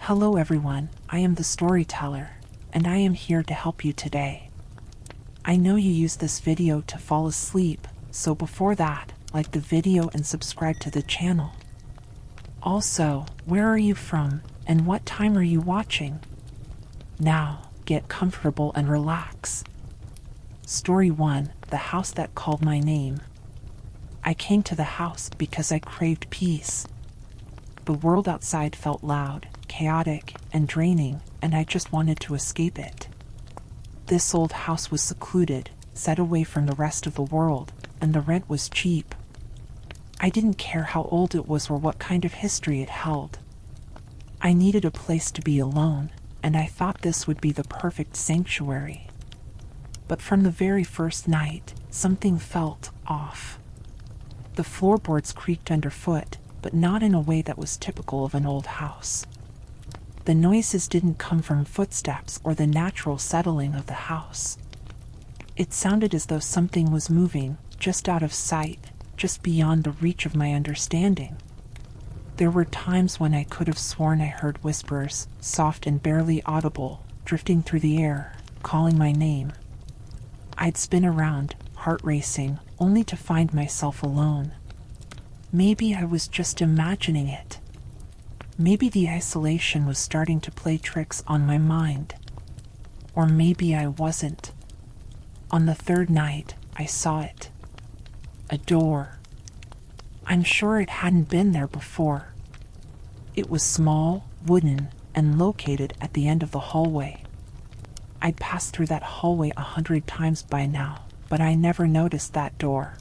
Hello everyone, I am the storyteller, and I am here to help you today. I know you use this video to fall asleep, so before that, like the video and subscribe to the channel. Also, where are you from, and what time are you watching? Now, get comfortable and relax. Story 1, The House That Called My Name. I came to the house because I craved peace. The world outside felt loud, chaotic, and draining, and I just wanted to escape it. This old house was secluded, set away from the rest of the world, and the rent was cheap. I didn't care how old it was or what kind of history it held. I needed a place to be alone, and I thought this would be the perfect sanctuary. But from the very first night, something felt off. The floorboards creaked underfoot, but not in a way that was typical of an old house. The noises didn't come from footsteps or the natural settling of the house. It sounded as though something was moving, just out of sight, just beyond the reach of my understanding. There were times when I could have sworn I heard whispers, soft and barely audible, drifting through the air, calling my name. I'd spin around, heart racing, only to find myself alone. Maybe I was just imagining it. Maybe the isolation was starting to play tricks on my mind. Or maybe I wasn't. On the third night, I saw it. A door. I'm sure it hadn't been there before. It was small, wooden, and located at the end of the hallway. I'd passed through that hallway 100 times by now, but I never noticed that door.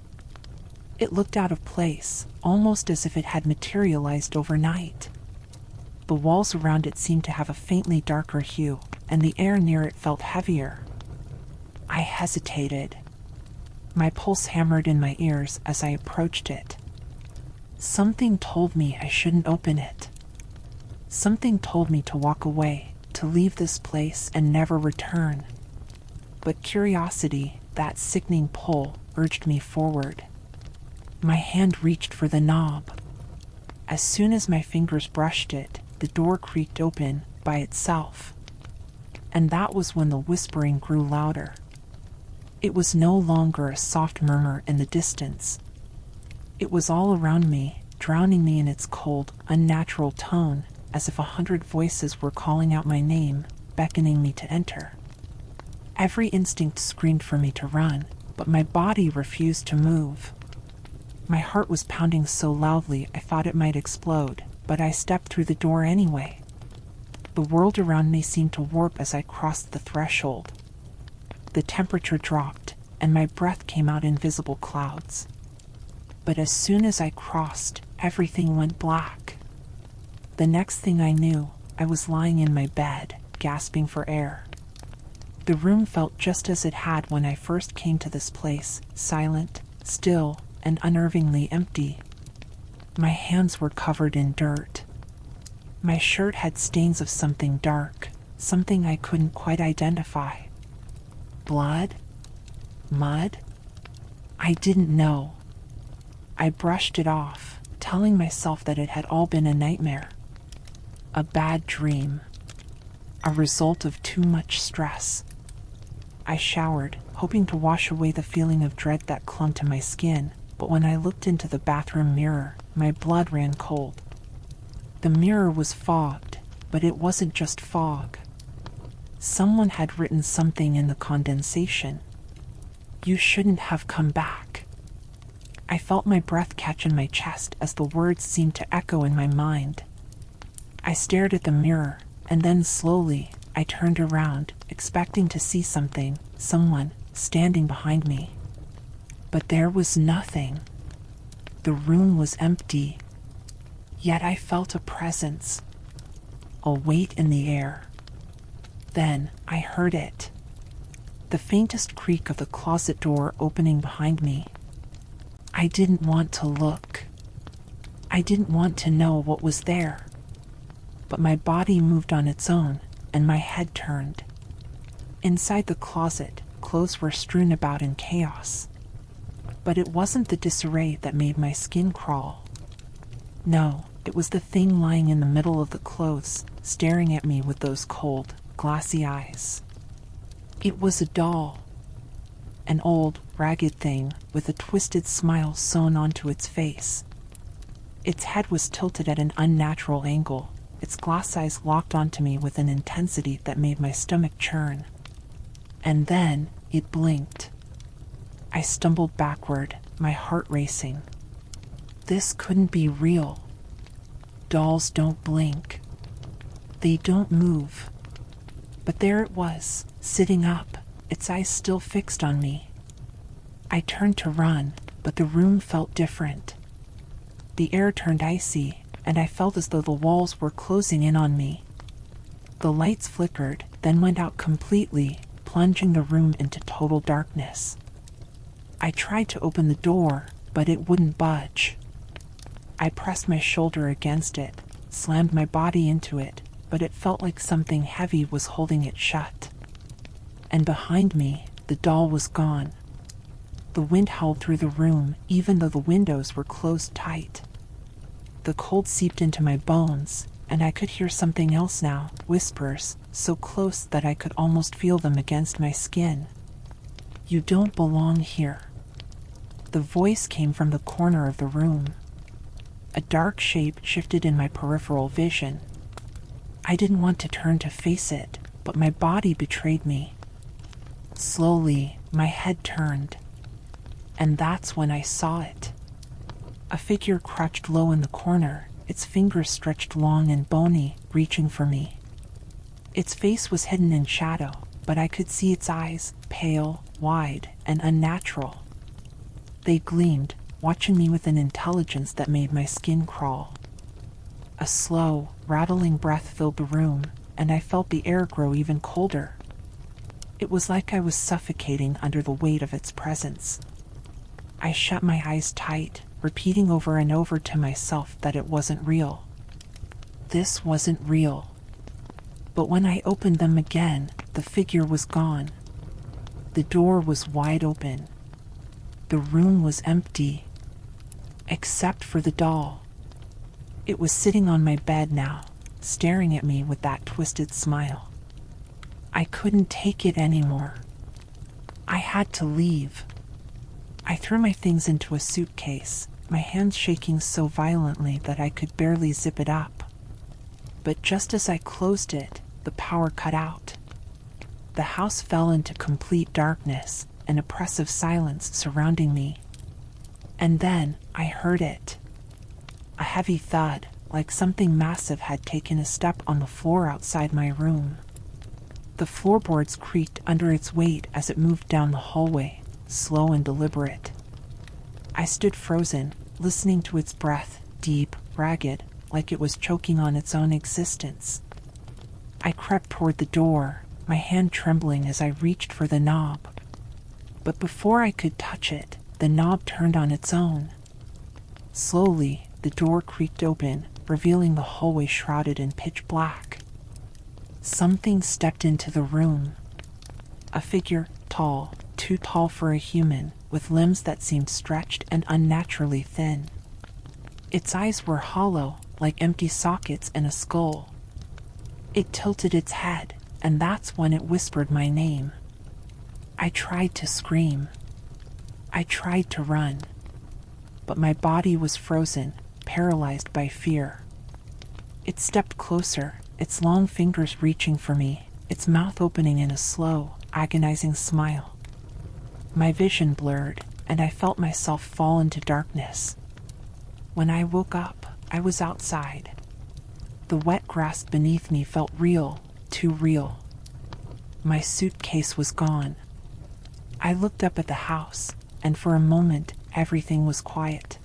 It looked out of place, almost as if it had materialized overnight. The walls around it seemed to have a faintly darker hue, and the air near it felt heavier. I hesitated. My pulse hammered in my ears as I approached it. Something told me I shouldn't open it. Something told me to walk away, to leave this place and never return. But curiosity, that sickening pull, urged me forward. My hand reached for the knob. As soon as my fingers brushed it, the door creaked open by itself. And that was when the whispering grew louder. It was no longer a soft murmur in the distance. It was all around me, drowning me in its cold, unnatural tone, as if 100 voices were calling out my name, beckoning me to enter. Every instinct screamed for me to run, but my body refused to move. My heart was pounding so loudly I thought it might explode, but I stepped through the door anyway. The world around me seemed to warp as I crossed the threshold. The temperature dropped, and my breath came out in visible clouds. But as soon as I crossed, everything went black. The next thing I knew, I was lying in my bed, gasping for air. The room felt just as it had when I first came to this place, silent, still, and unnervingly empty. My hands were covered in dirt. My shirt had stains of something dark, something I couldn't quite identify. Blood? Mud? I didn't know. I brushed it off, telling myself that it had all been a nightmare. A bad dream. A result of too much stress. I showered, hoping to wash away the feeling of dread that clung to my skin, but when I looked into the bathroom mirror, my blood ran cold. The mirror was fogged, but it wasn't just fog. Someone had written something in the condensation. "You shouldn't have come back." I felt my breath catch in my chest as the words seemed to echo in my mind. I stared at the mirror, and then slowly, I turned around, expecting to see something, someone, standing behind me. But there was nothing. The room was empty. Yet I felt a presence, a weight in the air. Then I heard it. The faintest creak of the closet door opening behind me. I didn't want to look. I didn't want to know what was there. But my body moved on its own, and my head turned. Inside the closet, clothes were strewn about in chaos. But it wasn't the disarray that made my skin crawl. No, it was the thing lying in the middle of the clothes, staring at me with those cold, glassy eyes. It was a doll. An old, ragged thing with a twisted smile sewn onto its face. Its head was tilted at an unnatural angle, its glass eyes locked onto me with an intensity that made my stomach churn. And then it blinked. I stumbled backward, my heart racing. This couldn't be real. Dolls don't blink. They don't move. But there it was, sitting up, its eyes still fixed on me. I turned to run, but the room felt different. The air turned icy, and I felt as though the walls were closing in on me. The lights flickered, then went out completely, plunging the room into total darkness. I tried to open the door, but it wouldn't budge. I pressed my shoulder against it, slammed my body into it, but it felt like something heavy was holding it shut. And behind me, the doll was gone. The wind howled through the room, even though the windows were closed tight. The cold seeped into my bones, and I could hear something else now, whispers, so close that I could almost feel them against my skin. "You don't belong here." The voice came from the corner of the room. A dark shape shifted in my peripheral vision. I didn't want to turn to face it, but my body betrayed me. Slowly, my head turned. And that's when I saw it. A figure crouched low in the corner, its fingers stretched long and bony, reaching for me. Its face was hidden in shadow, but I could see its eyes, pale, wide, and unnatural. They gleamed, watching me with an intelligence that made my skin crawl. A slow, rattling breath filled the room, and I felt the air grow even colder. It was like I was suffocating under the weight of its presence. I shut my eyes tight, repeating over and over to myself that it wasn't real. This wasn't real. But when I opened them again, the figure was gone. The door was wide open. The room was empty, except for the doll. It was sitting on my bed now, staring at me with that twisted smile. I couldn't take it anymore. I had to leave. I threw my things into a suitcase, my hands shaking so violently that I could barely zip it up. But just as I closed it, the power cut out. The house fell into complete darkness, an oppressive silence surrounding me. And then I heard it. A heavy thud, like something massive had taken a step on the floor outside my room. The floorboards creaked under its weight as it moved down the hallway, slow and deliberate. I stood frozen, listening to its breath, deep, ragged, like it was choking on its own existence. I crept toward the door, my hand trembling as I reached for the knob. But before I could touch it, the knob turned on its own. Slowly, the door creaked open, revealing the hallway shrouded in pitch black. Something stepped into the room. A figure, tall, too tall for a human, with limbs that seemed stretched and unnaturally thin. Its eyes were hollow, like empty sockets in a skull. It tilted its head, and that's when it whispered my name. I tried to scream. I tried to run. But my body was frozen, paralyzed by fear. It stepped closer, its long fingers reaching for me, its mouth opening in a slow, agonizing smile. My vision blurred, and I felt myself fall into darkness. When I woke up, I was outside. The wet grass beneath me felt real, too real. My suitcase was gone. I looked up at the house, and for a moment, everything was quiet.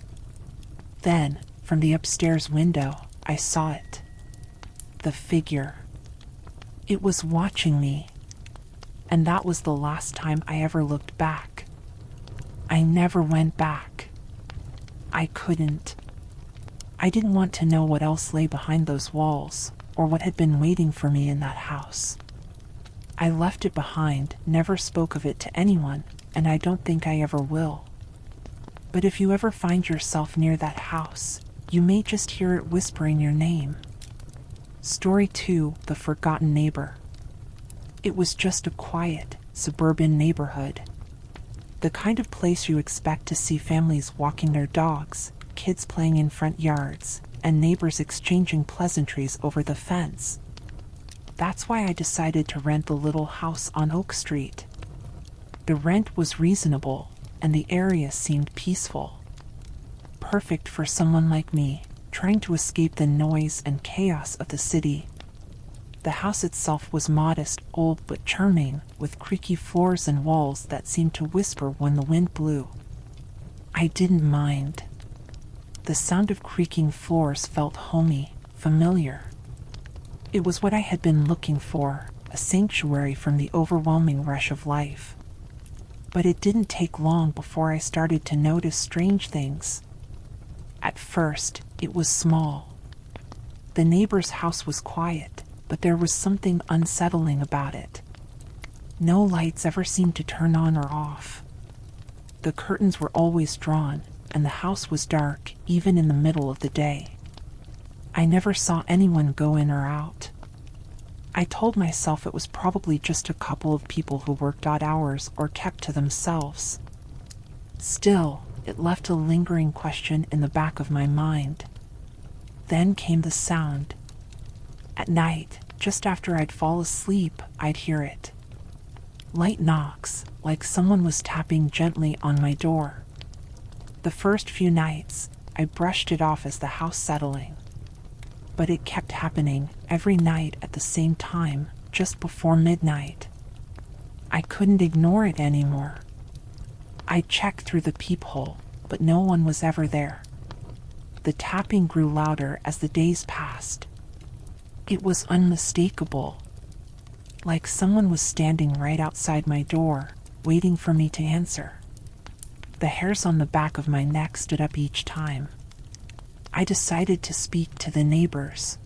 Then, from the upstairs window, I saw it. The figure. It was watching me. And that was the last time I ever looked back. I never went back. I couldn't. I didn't want to know what else lay behind those walls, or what had been waiting for me in that house. I left it behind, never spoke of it to anyone, and I don't think I ever will. But if you ever find yourself near that house, you may just hear it whispering your name. Story 2: The Forgotten Neighbor. It was just a quiet, suburban neighborhood. The kind of place you expect to see families walking their dogs, kids playing in front yards, and neighbors exchanging pleasantries over the fence. That's why I decided to rent the little house on Oak Street. The rent was reasonable, and the area seemed peaceful. Perfect for someone like me, trying to escape the noise and chaos of the city. The house itself was modest, old but charming, with creaky floors and walls that seemed to whisper when the wind blew. I didn't mind. The sound of creaking floors felt homey, familiar. It was what I had been looking for, a sanctuary from the overwhelming rush of life. But it didn't take long before I started to notice strange things. At first, it was small. The neighbor's house was quiet, but there was something unsettling about it. No lights ever seemed to turn on or off. The curtains were always drawn, and the house was dark, even in the middle of the day. I never saw anyone go in or out. I told myself it was probably just a couple of people who worked odd hours or kept to themselves. Still, it left a lingering question in the back of my mind. Then came the sound. At night, just after I'd fall asleep, I'd hear it. Light knocks, like someone was tapping gently on my door. The first few nights, I brushed it off as the house settling. But it kept happening every night at the same time, just before midnight. I couldn't ignore it anymore. I checked through the peephole, but no one was ever there. The tapping grew louder as the days passed. It was unmistakable, like someone was standing right outside my door, waiting for me to answer. The hairs on the back of my neck stood up each time. I decided to speak to the neighbors.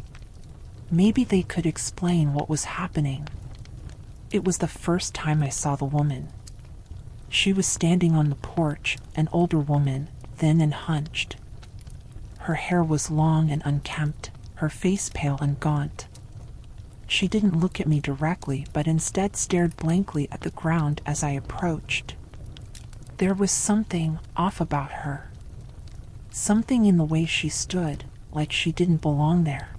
Maybe they could explain what was happening. It was the first time I saw the woman. She was standing on the porch, an older woman, thin and hunched. Her hair was long and unkempt, her face pale and gaunt. She didn't look at me directly, but instead stared blankly at the ground as I approached. There was something off about her. Something in the way she stood, like she didn't belong there.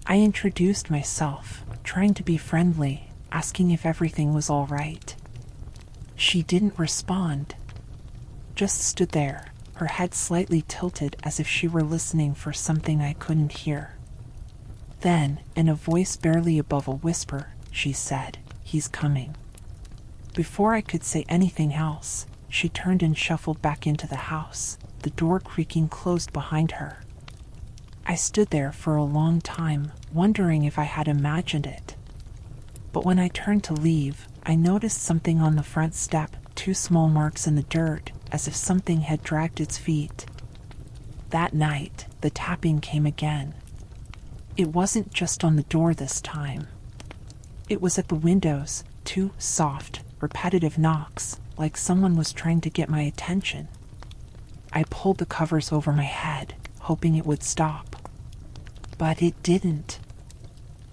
I introduced myself, trying to be friendly, asking if everything was all right. She didn't respond, just stood there, her head slightly tilted as if she were listening for something I couldn't hear. Then, in a voice barely above a whisper, she said, "He's coming." Before I could say anything else, she turned and shuffled back into the house, the door creaking closed behind her. I stood there for a long time, wondering if I had imagined it. But when I turned to leave, I noticed something on the front step, 2 small marks in the dirt, as if something had dragged its feet. That night, the tapping came again. It wasn't just on the door this time. It was at the windows, 2 soft, repetitive knocks, like someone was trying to get my attention. I pulled the covers over my head, hoping it would stop. But it didn't.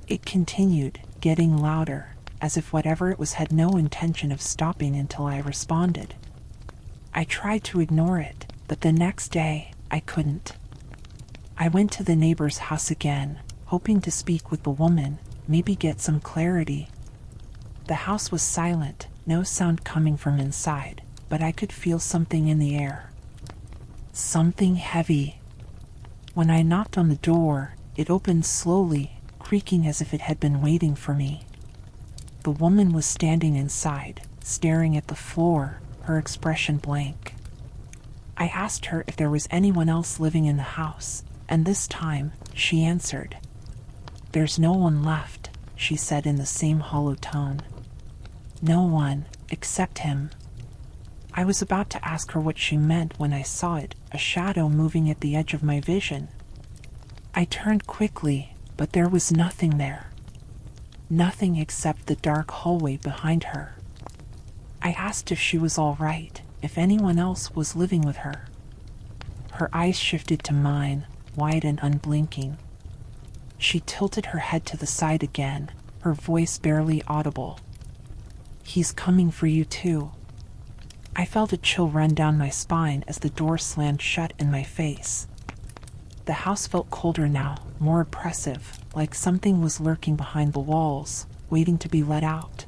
It continued, getting louder, as if whatever it was had no intention of stopping until I responded. I tried to ignore it, but the next day, I couldn't. I went to the neighbor's house again, hoping to speak with the woman, maybe get some clarity. The house was silent, no sound coming from inside, but I could feel something in the air. Something heavy. When I knocked on the door, it opened slowly, creaking as if it had been waiting for me. The woman was standing inside, staring at the floor, her expression blank. I asked her if there was anyone else living in the house, and this time, she answered. "There's no one left," she said in the same hollow tone. "No one, except him." I was about to ask her what she meant when I saw it, a shadow moving at the edge of my vision. I turned quickly, but there was nothing there. Nothing except the dark hallway behind her. I asked if she was all right, if anyone else was living with her. Her eyes shifted to mine, wide and unblinking. She tilted her head to the side again, her voice barely audible. "He's coming for you too." I felt a chill run down my spine as the door slammed shut in my face. The house felt colder now, more oppressive, like something was lurking behind the walls, waiting to be let out.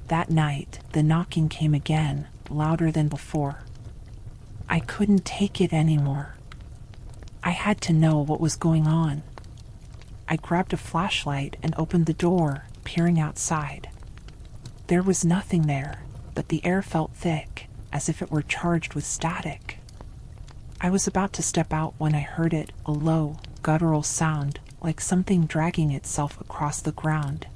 That night, the knocking came again, louder than before. I couldn't take it anymore. I had to know what was going on. I grabbed a flashlight and opened the door, peering outside. There was nothing there, but the air felt thick, as if it were charged with static. I was about to step out when I heard it, a low, guttural sound, like something dragging itself across the ground.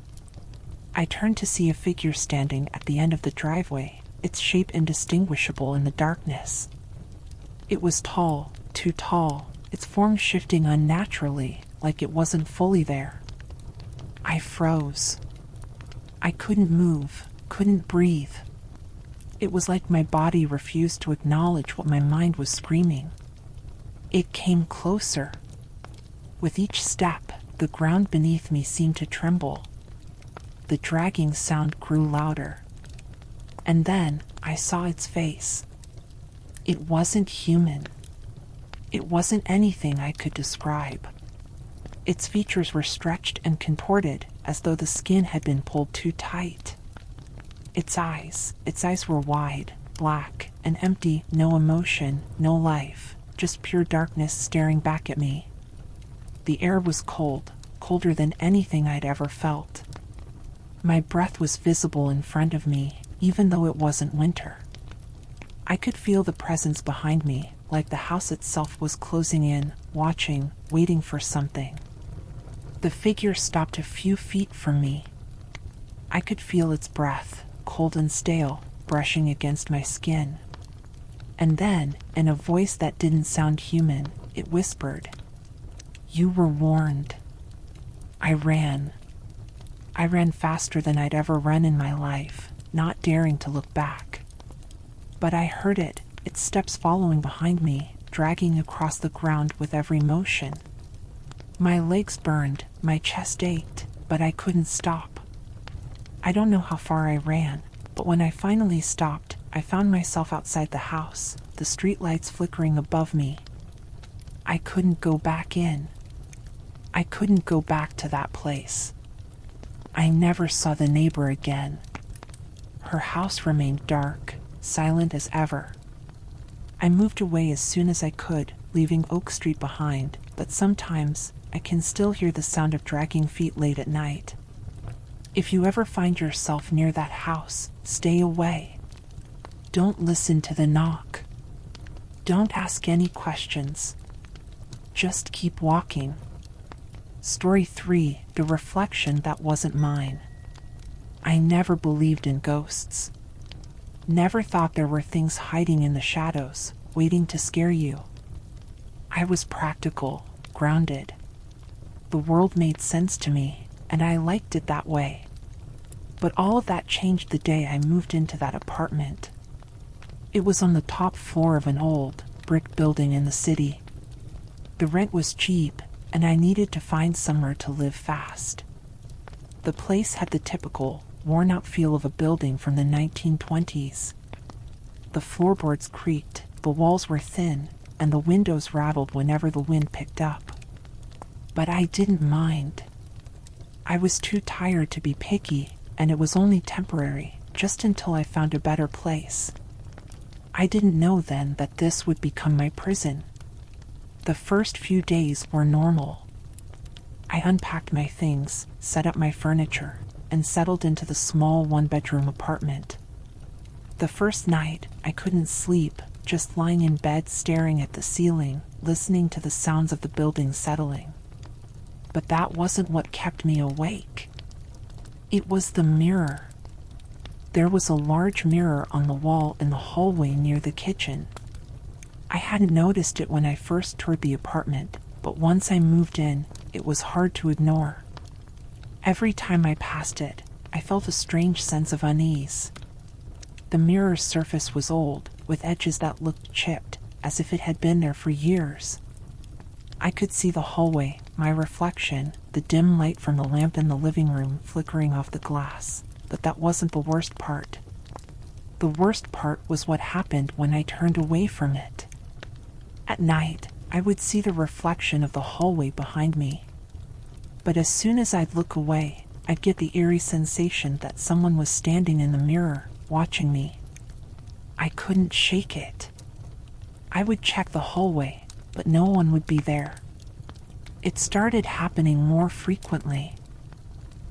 I turned to see a figure standing at the end of the driveway, its shape indistinguishable in the darkness. It was tall, too tall, its form shifting unnaturally, like it wasn't fully there. I froze. I couldn't move, couldn't breathe. It was like my body refused to acknowledge what my mind was screaming. It came closer. With each step, the ground beneath me seemed to tremble. The dragging sound grew louder. And then I saw its face. It wasn't human. It wasn't anything I could describe. Its features were stretched and contorted as though the skin had been pulled too tight. Its eyes were wide, black, and empty, no emotion, no life, just pure darkness staring back at me. The air was cold, colder than anything I'd ever felt. My breath was visible in front of me, even though it wasn't winter. I could feel the presence behind me, like the house itself was closing in, watching, waiting for something. The figure stopped a few feet from me. I could feel its breath, cold and stale, brushing against my skin. And then, in a voice that didn't sound human, it whispered, "You were warned." I ran. I ran faster than I'd ever run in my life, not daring to look back. But I heard it, its steps following behind me, dragging across the ground with every motion. My legs burned, my chest ached, but I couldn't stop. I don't know how far I ran, but when I finally stopped, I found myself outside the house, the streetlights flickering above me. I couldn't go back in. I couldn't go back to that place. I never saw the neighbor again. Her house remained dark, silent as ever. I moved away as soon as I could, leaving Oak Street behind, but sometimes I can still hear the sound of dragging feet late at night. If you ever find yourself near that house, stay away. Don't listen to the knock. Don't ask any questions. Just keep walking. Story 3, The Reflection That Wasn't Mine. I never believed in ghosts. Never thought there were things hiding in the shadows, waiting to scare you. I was practical, grounded. The world made sense to me, and I liked it that way. But all of that changed the day I moved into that apartment. It was on the top floor of an old, brick building in the city. The rent was cheap, and I needed to find somewhere to live fast. The place had the typical, worn-out feel of a building from the 1920s. The floorboards creaked, the walls were thin, and the windows rattled whenever the wind picked up. But I didn't mind. I was too tired to be picky, and it was only temporary, just until I found a better place. I didn't know then that this would become my prison. The first few days were normal. I unpacked my things, set up my furniture, and settled into the small one-bedroom apartment. The first night, I couldn't sleep, just lying in bed staring at the ceiling, listening to the sounds of the building settling. But that wasn't what kept me awake. It was the mirror. There was a large mirror on the wall in the hallway near the kitchen. I hadn't noticed it when I first toured the apartment, but once I moved in, it was hard to ignore. Every time I passed it, I felt a strange sense of unease. The mirror's surface was old, with edges that looked chipped, as if it had been there for years. I could see the hallway, my reflection, the dim light from the lamp in the living room flickering off the glass. But that wasn't the worst part. The worst part was what happened when I turned away from it. At night, I would see the reflection of the hallway behind me. But as soon as I'd look away, I'd get the eerie sensation that someone was standing in the mirror, watching me. I couldn't shake it. I would check the hallway, but no one would be there. It started happening more frequently.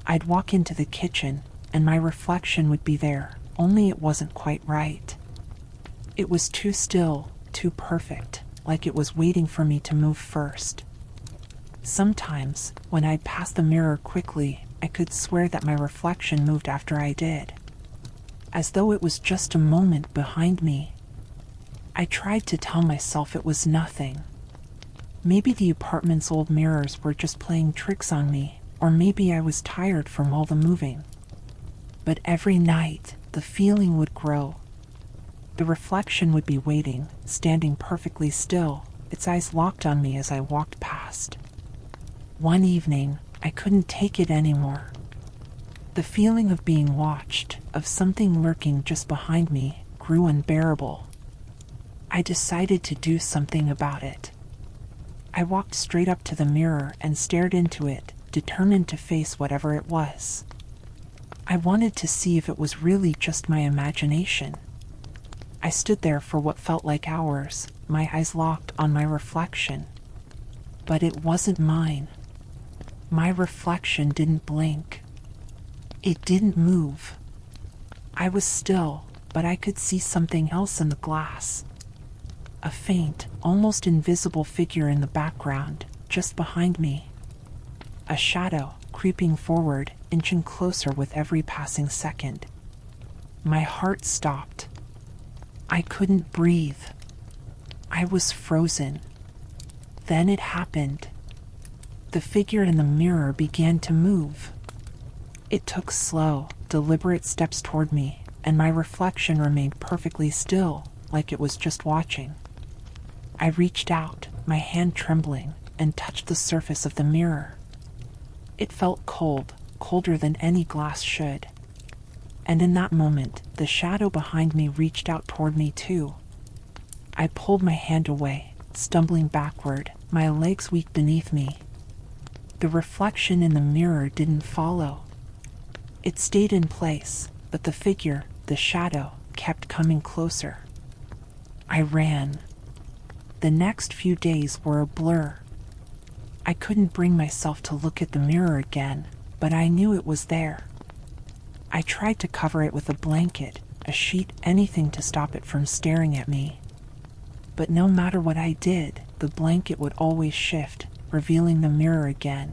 I'd walk into the kitchen, and my reflection would be there, only it wasn't quite right. It was too still, too perfect, like it was waiting for me to move first. Sometimes, when I'd pass the mirror quickly, I could swear that my reflection moved after I did, as though it was just a moment behind me. I tried to tell myself it was nothing. Maybe the apartment's old mirrors were just playing tricks on me, or maybe I was tired from all the moving. But every night, the feeling would grow. The reflection would be waiting, standing perfectly still, its eyes locked on me as I walked past. One evening, I couldn't take it anymore. The feeling of being watched, of something lurking just behind me, grew unbearable. I decided to do something about it. I walked straight up to the mirror and stared into it, determined to face whatever it was. I wanted to see if it was really just my imagination. I stood there for what felt like hours, my eyes locked on my reflection. But it wasn't mine. My reflection didn't blink. It didn't move. I was still, but I could see something else in the glass. A faint, almost invisible figure in the background, just behind me. A shadow, creeping forward, inching closer with every passing second. My heart stopped. I couldn't breathe. I was frozen. Then it happened. The figure in the mirror began to move. It took slow, deliberate steps toward me, and my reflection remained perfectly still, like it was just watching. I reached out, my hand trembling, and touched the surface of the mirror. It felt cold, colder than any glass should. And in that moment, the shadow behind me reached out toward me too. I pulled my hand away, stumbling backward, my legs weak beneath me. The reflection in the mirror didn't follow. It stayed in place, but the figure, the shadow, kept coming closer. I ran. The next few days were a blur. I couldn't bring myself to look at the mirror again, but I knew it was there. I tried to cover it with a blanket, a sheet, anything to stop it from staring at me. But no matter what I did, the blanket would always shift, revealing the mirror again.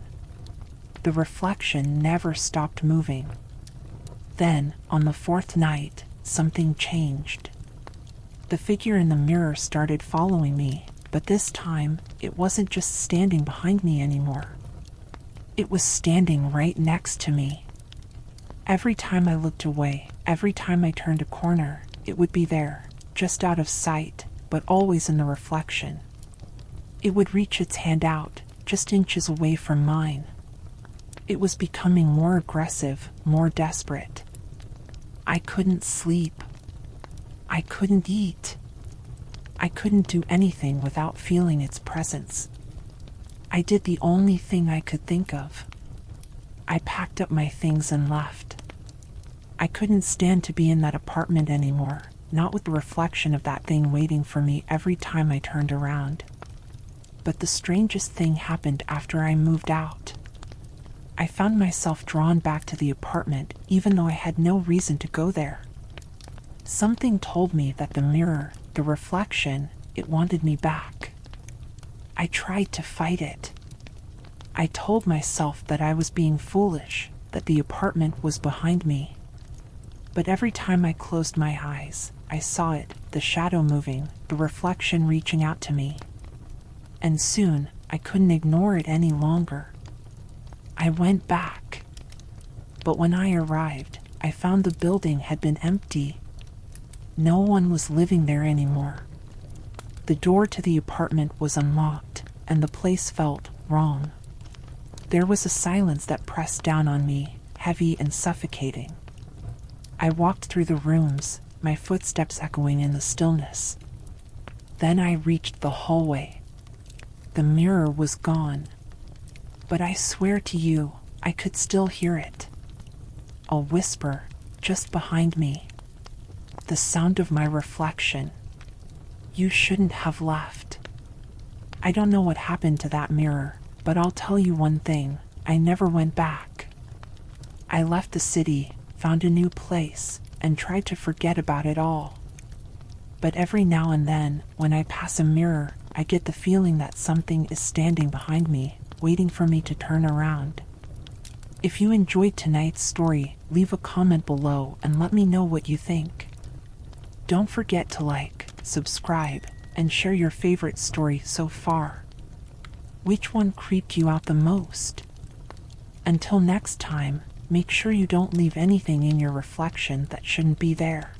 The reflection never stopped moving. Then, on the fourth night, something changed. The figure in the mirror started following me, but this time, it wasn't just standing behind me anymore. It was standing right next to me. Every time I looked away, every time I turned a corner, it would be there, just out of sight, but always in the reflection. It would reach its hand out, just inches away from mine. It was becoming more aggressive, more desperate. I couldn't sleep. I couldn't eat. I couldn't do anything without feeling its presence. I did the only thing I could think of. I packed up my things and left. I couldn't stand to be in that apartment anymore, not with the reflection of that thing waiting for me every time I turned around. But the strangest thing happened after I moved out. I found myself drawn back to the apartment even though I had no reason to go there. Something told me that the mirror, the reflection, it wanted me back. I tried to fight it. I told myself that I was being foolish, that the apartment was behind me. But every time I closed my eyes, I saw it, the shadow moving, the reflection reaching out to me. And soon, I couldn't ignore it any longer. I went back. But when I arrived, I found the building had been empty. No one was living there anymore. The door to the apartment was unlocked, and the place felt wrong. There was a silence that pressed down on me, heavy and suffocating. I walked through the rooms, my footsteps echoing in the stillness. Then I reached the hallway. The mirror was gone. But I swear to you, I could still hear it. A whisper, just behind me. The sound of my reflection. You shouldn't have left. I don't know what happened to that mirror, but I'll tell you one thing, I never went back. I left the city, found a new place, and tried to forget about it all. But every now and then, when I pass a mirror, I get the feeling that something is standing behind me, waiting for me to turn around. If you enjoyed tonight's story, leave a comment below and let me know what you think. Don't forget to like, subscribe, and share your favorite story so far. Which one creeped you out the most? Until next time, make sure you don't leave anything in your reflection that shouldn't be there.